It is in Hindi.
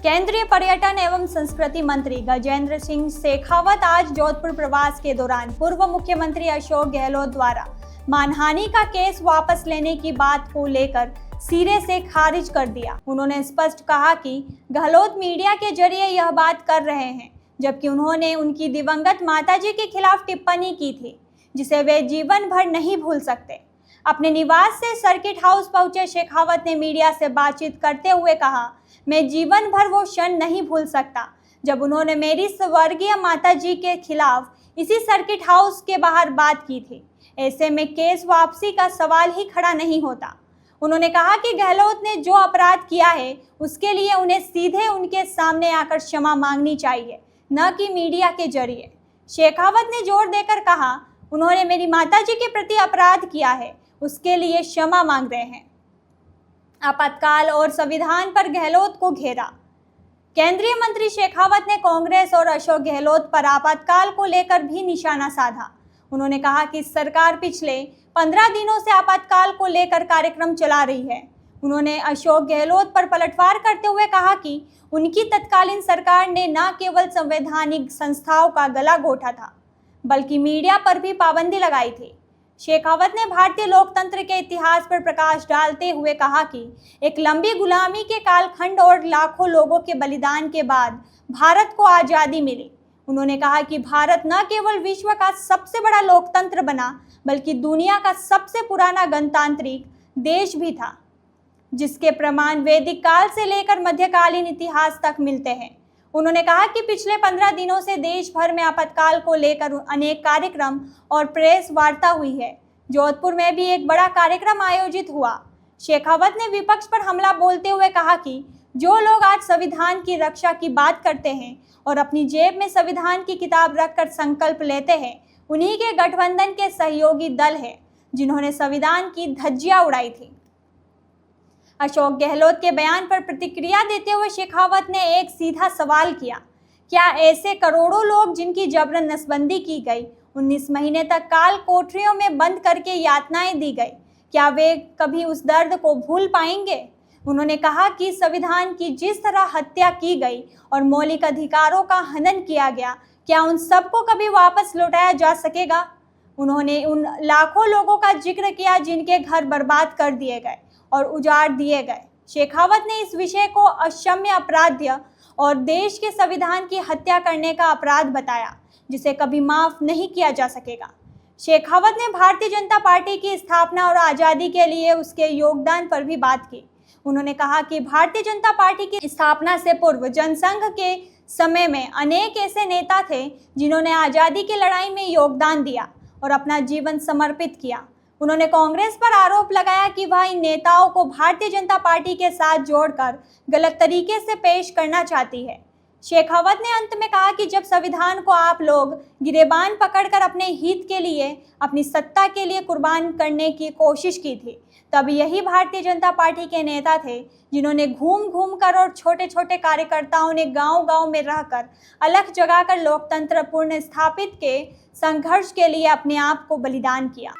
केंद्रीय पर्यटन एवं संस्कृति मंत्री गजेंद्र सिंह शेखावत आज जोधपुर प्रवास के दौरान पूर्व मुख्यमंत्री अशोक गहलोत द्वारा मानहानि का केस वापस लेने की बात को लेकर सिरे से खारिज कर दिया। उन्होंने स्पष्ट कहा कि गहलोत मीडिया के जरिए यह बात कर रहे हैं, जबकि उन्होंने उनकी दिवंगत माताजी के खिलाफ टिप्पणी की थी, जिसे वे जीवन भर नहीं भूल सकते। अपने निवास से सर्किट हाउस पहुंचे शेखावत ने मीडिया से बातचीत करते हुए कहा, मैं जीवन भर वो क्षण नहीं भूल सकता जब उन्होंने मेरी स्वर्गीय माताजी के खिलाफ इसी सर्किट हाउस के बाहर बात की थी। ऐसे में केस वापसी का सवाल ही खड़ा नहीं होता। उन्होंने कहा कि गहलोत ने जो अपराध किया है उसके लिए उन्हें सीधे उनके सामने आकर क्षमा मांगनी चाहिए, न कि मीडिया के जरिए। शेखावत ने जोर देकर कहा, उन्होंने मेरी माताजी के प्रति अपराध किया है, उसके लिए क्षमा मांग रहे हैं। आपातकाल और संविधान पर गहलोत को घेरा। केंद्रीय मंत्री शेखावत ने कांग्रेस और अशोक गहलोत पर आपातकाल को लेकर भी निशाना साधा। उन्होंने कहा कि सरकार पिछले 15 दिनों से आपातकाल को लेकर कार्यक्रम चला रही है। उन्होंने अशोक गहलोत पर पलटवार करते हुए कहा कि उनकी तत्कालीन सरकार ने न केवल संवैधानिक संस्थाओं का गला घोटा था, बल्कि मीडिया पर भी पाबंदी लगाई थी। शेखावत ने भारतीय लोकतंत्र के इतिहास पर प्रकाश डालते हुए कहा कि एक लंबी गुलामी के कालखंड और लाखों लोगों के बलिदान के बाद भारत को आज़ादी मिली। उन्होंने कहा कि भारत न केवल विश्व का सबसे बड़ा लोकतंत्र बना, बल्कि दुनिया का सबसे पुराना गणतांत्रिक देश भी था, जिसके प्रमाण वैदिक काल से लेकर मध्यकालीन इतिहास तक मिलते हैं। उन्होंने कहा कि पिछले 15 दिनों से देश भर में आपातकाल को लेकर अनेक कार्यक्रम और प्रेस वार्ता हुई है। जोधपुर में भी एक बड़ा कार्यक्रम आयोजित हुआ। शेखावत ने विपक्ष पर हमला बोलते हुए कहा कि जो लोग आज संविधान की रक्षा की बात करते हैं और अपनी जेब में संविधान की किताब रखकर संकल्प लेते हैं, उन्हीं के गठबंधन के सहयोगी दल है, जिन्होंने संविधान की धज्जियां उड़ाई थी। अशोक गहलोत के बयान पर प्रतिक्रिया देते हुए शेखावत ने एक सीधा सवाल किया, क्या ऐसे करोड़ों लोग जिनकी जबरन नसबंदी की गई, 19 महीने तक काल कोठरियों में बंद करके यातनाएं दी गई, क्या वे कभी उस दर्द को भूल पाएंगे? उन्होंने कहा कि संविधान की जिस तरह हत्या की गई और मौलिक अधिकारों का हनन किया गया, क्या उन सबको कभी वापस लौटाया जा सकेगा? उन्होंने उन लाखों लोगों का जिक्र किया जिनके घर बर्बाद कर दिए गए और उजाड़ दिए गए। शेखावत ने इस विषय को अक्षम्य अपराध और देश के संविधान की हत्या करने का अपराध बताया, जिसे कभी माफ नहीं किया जा सकेगा। शेखावत ने भारतीय जनता पार्टी की स्थापना और आज़ादी के लिए उसके योगदान पर भी बात की। उन्होंने कहा कि भारतीय जनता पार्टी की स्थापना से पूर्व जनसंघ के समय में अनेक ऐसे नेता थे जिन्होंने आज़ादी की लड़ाई में योगदान दिया और अपना जीवन समर्पित किया। उन्होंने कांग्रेस पर आरोप लगाया कि वह इन नेताओं को भारतीय जनता पार्टी के साथ जोड़कर गलत तरीके से पेश करना चाहती है। शेखावत ने अंत में कहा कि जब संविधान को आप लोग गिरेबान पकड़कर अपने हित के लिए, अपनी सत्ता के लिए कुर्बान करने की कोशिश की थी, तब यही भारतीय जनता पार्टी के नेता थे जिन्होंने घूम घूम कर और छोटे छोटे कार्यकर्ताओं ने गांव-गांव में रहकर अलख जगाकर लोकतंत्र पुनः स्थापित के संघर्ष के लिए अपने आप को बलिदान किया।